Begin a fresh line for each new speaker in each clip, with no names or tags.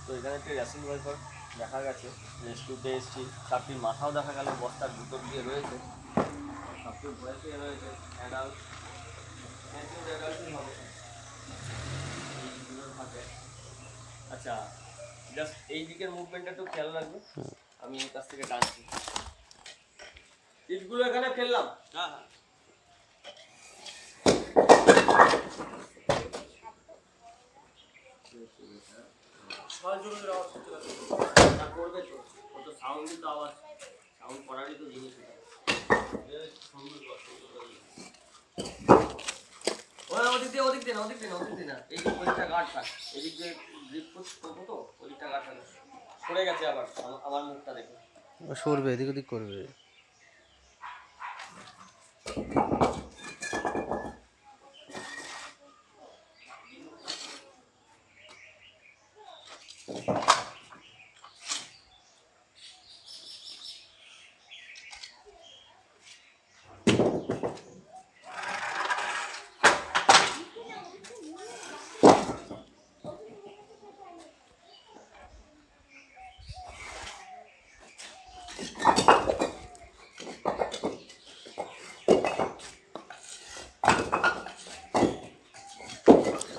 তো এখানে একটি রাসেল ভাইপার দেখা গেছে, রেস্কিউতে এসেছি। সাপটির মাথাও দেখা গেল বস্তার ভিতর দিয়ে রয়েছে। সাপটির বয়সে রয়েছে অ্যাডাল্ট, অ্যাডাল্টই হবে এইগুলোর হাতে। আচ্ছা, জাস্ট এই দিকের মুভমেন্টটা একটু খেয়াল রাখবে, আমি এই কাছ থেকে টানছি। ইটগুলো এখানে ফেললাম। হ্যাঁ হ্যাঁ, করবে তো, ও তো সাউন্ডই তো আওয়াজ, সাউন্ড করারই তো জিনিস। ওদিক দিয়ে ওদিক দিয়ে না, ওদিক দিয়ে না, ওদিক দিয়ে না, এই ওদিকটা গার্ড থাক, এদিক দিয়ে গ্রিপ করবো তো, ওদিকটা গার্ড থাক। সরে গেছে আবার আমার মুখটা দেখে,
সরবে, এদিক ওদিক করবে।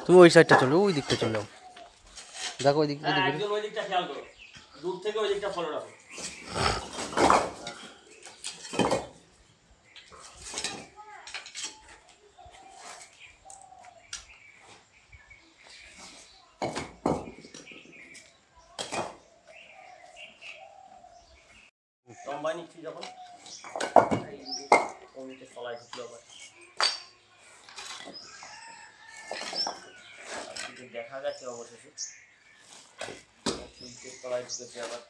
তুমি ওই সাইডটা চলো, ওই দিকটা চলো, দেখো ওই দিক।
একজন ওই দিকটা খেয়াল করো, দূর থেকে ওই দিকটা ফলো রাখো। লম্বাই নিচ্ছি যখন তলায় ঢুকলো আবার, দেখা গেছে অবশেষে তলায় ঢুকেছে আবার।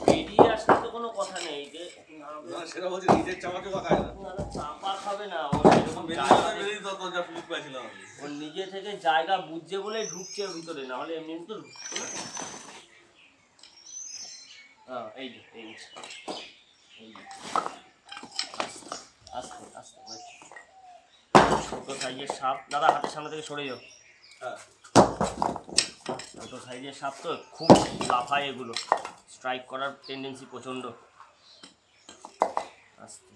বেরিয়ে আসলে তো কোনো কথা নেই, যে
সেটা বলছি নিজের চাপা চাপা খায় না,
চাপা খাবে না, ওর নিজে থেকে জায়গা বুঝছে বলে ঢুকছে ভিতরে, না হলে এমনি তো ঢুকতো না। হ্যাঁ, এই যে এই আস্তে আস্তে ছোট সাইজের সাপ। দাদা হাতের সামনে থেকে সরে যাও। ছোট সাইজের সাপ তো খুব লাফায়, এগুলো স্ট্রাইক করার টেন্ডেন্সি প্রচণ্ড। আস্তে,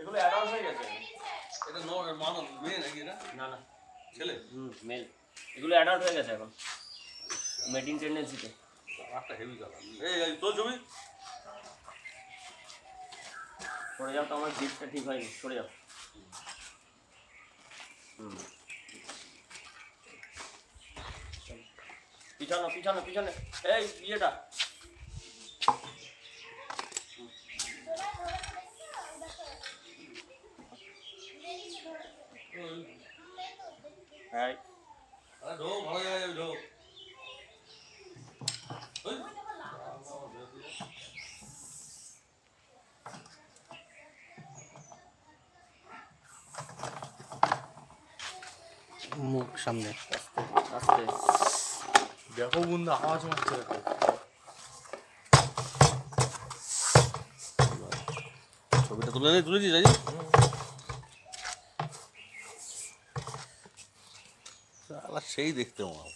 এগুলো অ্যাডাল্ট হয়ে গেছে।
এটা মানব মেয়ে নাকি? এটা
না না,
ছেলে,
মেল। এগুলো অ্যাডাল্ট হয়ে গেছে এখন, মেটিং টেন্ডেন্সিতে।
একটা হেভি কালার। এই তোর ছবি
সরে যাও তো, আমার গ্রিপটা ঠিক হয়নি, সরে যাও। পিছানো পিছানো পিছনে, এই ইয়েটা হ্যাঁ,
ঢোক, ভালো জায়গায় যাবি, ঢোক।
মুখ সামনে
আস্তে।
দেখো বন্ধু, আওয়াজ মারছে। ছবিটা তুলেছিস আজ? সেই দেখতে মনে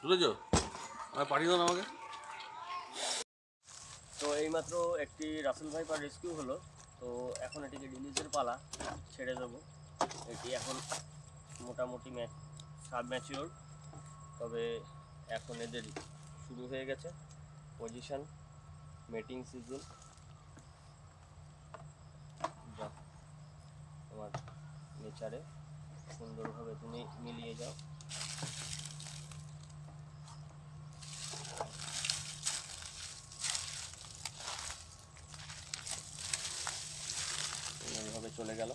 তুলেছ, আমি পাঠিয়ে দাও আমাকে।
তো এইমাত্র একটি রাসেল ভাইপার রেস্কিউ হলো, তো এখন এটিকে রিলিজের পালা, ছেড়ে দেবো। এটি এখন মোটামুটি সাব ম্যাচিওর, তবে এখন এদের শুরু হয়ে গেছে পজিশন, মেটিং সিজন। যা তোমার নেচারে সুন্দরভাবে তুমি মিলিয়ে যাও। এইভাবে চলে গেল।